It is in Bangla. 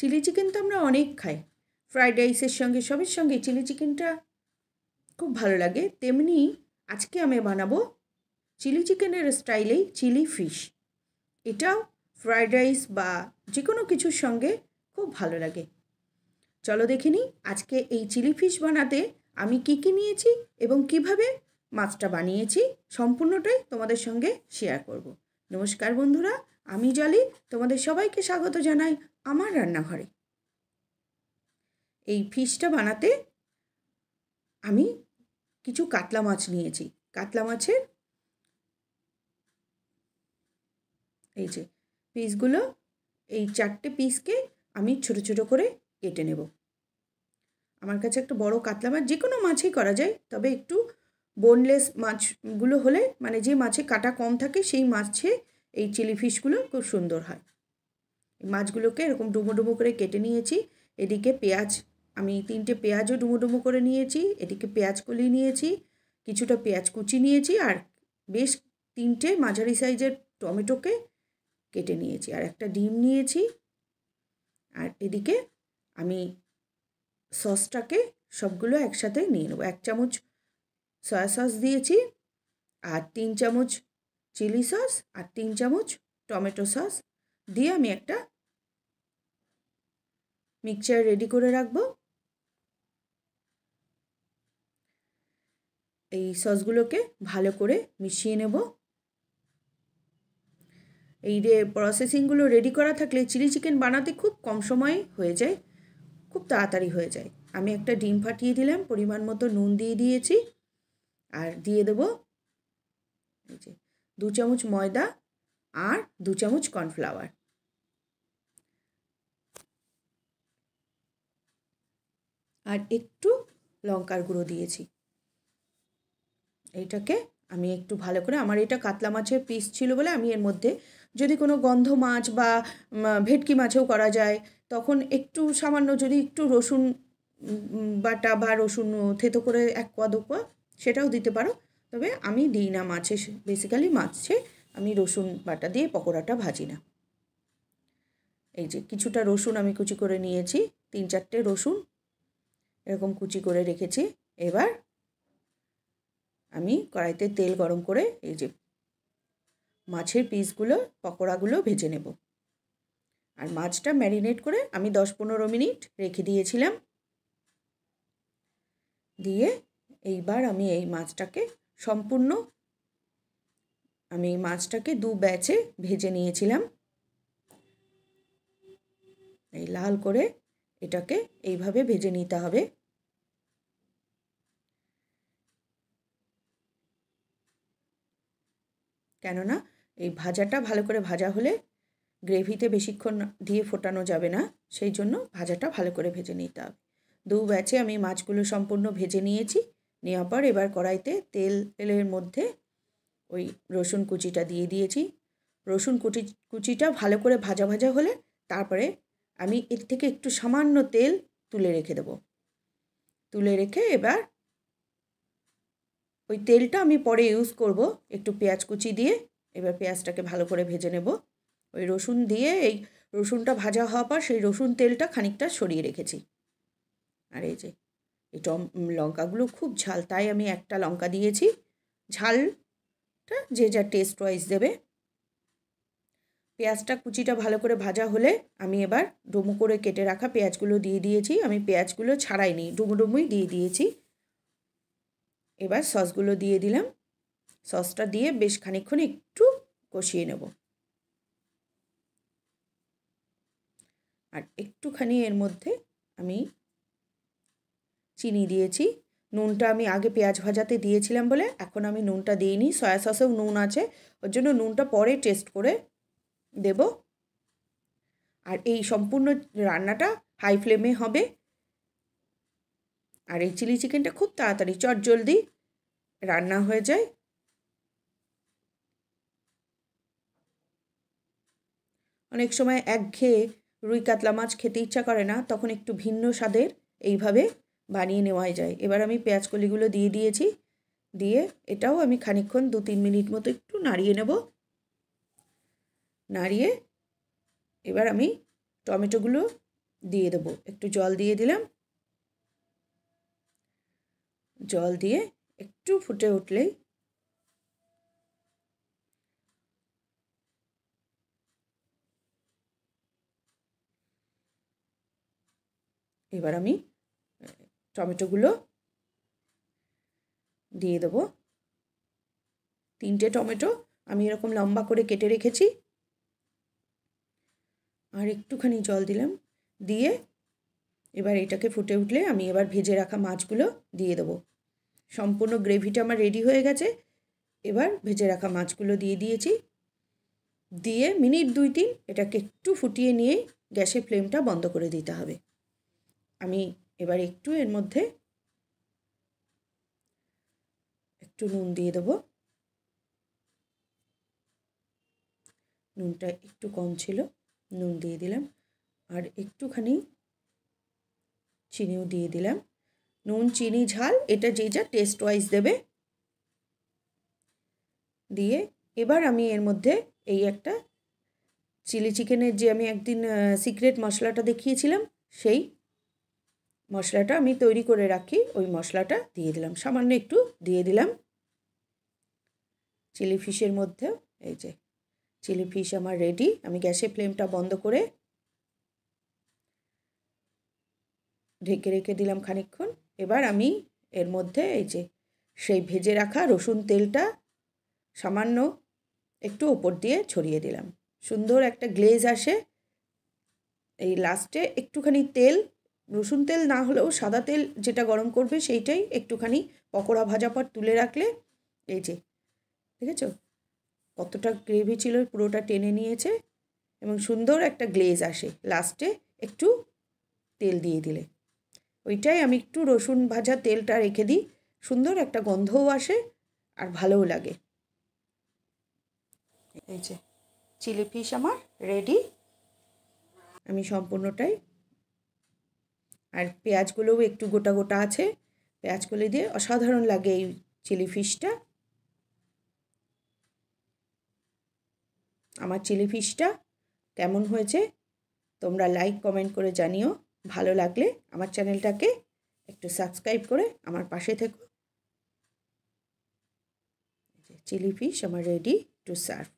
চিলি চিকেন তো আমরা অনেক খাই, ফ্রাইড রাইসের সঙ্গে সবের সঙ্গে চিলি চিকেনটা খুব ভালো লাগে। তেমনি আজকে আমি বানাবো চিলি চিকেনের স্টাইলেই চিলি ফিশ। এটাও ফ্রাইড রাইস বা যে কোনো কিছুর সঙ্গে খুব ভালো লাগে। চলো দেখে নিই আজকে এই চিলি ফিশ বানাতে আমি কী কী নিয়েছি এবং কিভাবে মাছটা বানিয়েছি, সম্পূর্ণটাই তোমাদের সঙ্গে শেয়ার করব। নমস্কার বন্ধুরা, আমি জলি, তোমাদের সবাইকে স্বাগত জানাই আমার রান্নাঘরে। এই ফিশটা বানাতে আমি কিছু কাতলা মাছ নিয়েছি। কাতলা মাছের এই যে পিসগুলো, এই 4টে পিসকে আমি ছোট ছোট করে কেটে নেব। আমার কাছে একটা বড় কাতলা মাছ, যে কোনো মাছই করা যায়, তবে একটু বোনলেস মাছগুলো হলে, মানে যে মাছে কাটা কম থাকে, সেই মাছে এই চিলি ফিশগুলো খুব সুন্দর হয়। এই মাছগুলোকে এরকম ডুমো ডুমো করে কেটে নিয়েছি। এদিকে পেঁয়াজ, আমি 3টে পেঁয়াজও ডুমো ডুমো করে নিয়েছি। এদিকে পেঁয়াজ কলি নিয়েছি, কিছুটা পেঁয়াজ কুচি নিয়েছি, আর বেশ 3টে মাঝারি সাইজের টমেটোকে কেটে নিয়েছি, আর একটা ডিম নিয়েছি। আর এদিকে আমি সসটাকে সবগুলো একসাথে নিয়ে নেব। 1 চামচ সয়া সস দিয়েছি, আর 3 চামচ চিলি সস, আর 3 চামচ টমেটো সস দিয়ে আমি একটা মিক্সচার রেডি করে রাখবো। এই সসগুলোকে ভালো করে মিশিয়ে নেব। এই প্রসেসিংগুলো রেডি করা থাকলে চিলি চিকেন বানাতে খুব কম সময়ে হয়ে যায়, খুব তাড়াতাড়ি হয়ে যায়। আমি একটা ডিম ফাটিয়ে দিলাম, পরিমাণ মতো নুন দিয়ে দিয়েছি, আর দিয়ে দেবো এই যে 2 চামচ ময়দা আর 2 চামচ কর্নফ্লাওয়ার, আর একটু লঙ্কার গুঁড়ো দিয়েছি। এইটাকে আমি একটু ভালো করে, আমার এটা কাতলা মাছের পিস ছিল বলে আমি এর মধ্যে, যদি কোনো গন্ধ মাছ বা ভেটকি মাছেও করা যায়, তখন একটু সামান্য যদি একটু রসুন বাটা বা রসুন থেতো করে 1 কোয়া 2 কোয়া সেটাও দিতে পারো, তবে আমি দিই না মাছে। বেসিক্যালি মাছে আমি রসুন বাটা দিয়ে পকোড়াটা ভাজি না। এই যে কিছুটা রসুন আমি কুচি করে নিয়েছি, 3-4টে রসুন এরকম কুচি করে রেখেছি। এবার আমি কড়াইতে তেল গরম করে এই যে মাছের পিসগুলো, পকোড়াগুলো ভেজে নেব। আর মাছটা ম্যারিনেট করে আমি 10-15 মিনিট রেখে দিয়েছিলাম। দিয়ে এইবার আমি এই মাছটাকে সম্পূর্ণ, আমি মাছটাকে 2 ব্যাচে ভেজে নিয়েছিলাম। এই লাল করে এটাকে এইভাবে ভেজে নিতে হবে। কেননা এই ভাজাটা ভালো করে ভাজা হলে গ্রেভিতে বেশিক্ষণ দিয়ে ফোটানো যাবে না, সেই জন্য ভাজাটা ভালো করে ভেজে নিতে হবে। 2 ব্যাচে আমি মাছগুলো সম্পূর্ণ ভেজে নিয়েছি। নেওয়ার পর এবার কড়াইতে তেলের মধ্যে ওই রসুন কুচিটা দিয়ে দিয়েছি। রসুন কুচিটা ভালো করে ভাজা ভাজা হলে তারপরে আমি এর থেকে একটু সামান্য তেল তুলে রেখে দেব। তুলে রেখে এবার ওই তেলটা আমি পরে ইউজ করব একটু পেঁয়াজ কুচি দিয়ে। এবার পেঁয়াজটাকে ভালো করে ভেজে নেব। ওই রসুন দিয়ে এই রসুনটা ভাজা হওয়ার পর সেই রসুন তেলটা খানিকটা সরিয়ে রেখেছি। আর এই যে এই লঙ্কাগুলো খুব ঝাল, তাই আমি একটা লঙ্কা দিয়েছি। ঝালটা যে যা টেস্ট ওয়াইজ দেবে। পেঁয়াজটা কুচিটা ভালো করে ভাজা হলে আমি এবার ডুমো করে কেটে রাখা পেঁয়াজগুলো দিয়ে দিয়েছি। আমি পেঁয়াজগুলো ছাড়াইনি, ডুমো ডুমোই দিয়ে দিয়েছি। এবার সসগুলো দিয়ে দিলাম। সসটা দিয়ে বেশ খানিকক্ষণ একটু কষিয়ে নেব। আর একটুখানি এর মধ্যে আমি চিনি দিয়েছি। নুনটা আমি আগে পেঁয়াজ ভাজাতে দিয়েছিলাম বলে এখন আমি নুনটা দিইনি। সয়া সসেও নুন আছে, ওর জন্য নুনটা পরে টেস্ট করে দেব। আর এই সম্পূর্ণ রান্নাটা হাই ফ্লেমে হবে। আর এই চিলি চিকেনটা খুব তাড়াতাড়ি চটজলদি রান্না হয়ে যায়। অনেক সময় একঘেয়ে রুই কাতলা মাছ খেতে ইচ্ছা করে না, তখন একটু ভিন্ন স্বাদের এইভাবে বানিয়ে নেওয়াই যায়। এবার আমি পেঁয়াজ কলিগুলো দিয়ে দিয়েছি। দিয়ে এটাও আমি খানিকক্ষণ 2-3 মিনিট মতো একটু নাড়িয়ে নেব। নাড়িয়ে এবার আমি টমেটোগুলো দিয়ে দেবো, একটু জল দিয়ে দিলাম। জল দিয়ে একটু ফুটে উঠলেই এবার আমি টমেটোগুলো দিয়ে দেবো। 3টে টমেটো আমি এরকম লম্বা করে কেটে রেখেছি। আর একটুখানি জল দিলাম, দিয়ে এবার এটাকে ফুটে উঠলে আমি এবার ভেজে রাখা মাছগুলো দিয়ে দেবো। সম্পূর্ণ গ্রেভিটা আমার রেডি হয়ে গেছে। এবার ভেজে রাখা মাছগুলো দিয়ে দিয়েছি। দিয়ে মিনিট 2-3 এটাকে একটু ফুটিয়ে নিয়েই গ্যাসের ফ্লেমটা বন্ধ করে দিতে হবে। আমি এবার একটু এর মধ্যে একটু নুন দিয়ে দেবো। নুনটা একটু কম ছিল, নুন দিয়ে দিলাম। আর একটুখানি চিনিও দিয়ে দিলাম। নুন, চিনি, ঝাল এটা যে যা টেস্ট ওয়াইজ দেবে। দিয়ে এবার আমি এর মধ্যে এই একটা চিলি চিকেনের যে আমি একদিন সিক্রেট মশলাটা দেখিয়েছিলাম, সেই মশলাটা আমি তৈরি করে রাখি, ওই মশলাটা দিয়ে দিলাম। সামান্য একটু দিয়ে দিলাম চিলি ফিশের মধ্যে। এই যে চিলি ফিশ আমার রেডি। আমি গ্যাসের ফ্লেমটা বন্ধ করে ঢেকে রেখে দিলাম খানিকক্ষণ। এবার আমি এর মধ্যে এই যে সেই ভেজে রাখা রসুন তেলটা সামান্য একটু ওপর দিয়ে ছড়িয়ে দিলাম। সুন্দর একটা গ্লেজ আসে। এই লাস্টে একটুখানি তেল, রসুন তেল না হলেও সাদা তেল যেটা গরম করবে সেইটাই একটুখানি পকোড়া ভাজা পর তুলে রাখলে, এই যে দেখেছো কতটা গ্রেভি ছিল, পুরোটা টেনে নিয়েছে এবং সুন্দর একটা গ্লেজ আসে লাস্টে একটু তেল দিয়ে দিলে। ওইটাই আমি একটু রসুন ভাজা তেলটা রেখে দিই, সুন্দর একটা গন্ধও আসে আর ভালোও লাগে। এই যে চিলি ফিশ আমার রেডি। আমি সম্পূর্ণটাই, আর পেঁয়াজগুলোও একটু গোটা গোটা আছে, পেঁয়াজগুলো দিয়ে অসাধারণ লাগে এই চিলি ফিশটা। আমার চিলি ফিশটা কেমন হয়েছে তোমরা লাইক কমেন্ট করে জানিও। ভালো লাগলে আমার চ্যানেলটাকে একটু সাবস্ক্রাইব করে আমার পাশে থেকো। চিলি ফিশ আমার রেডি টু সার্ভ।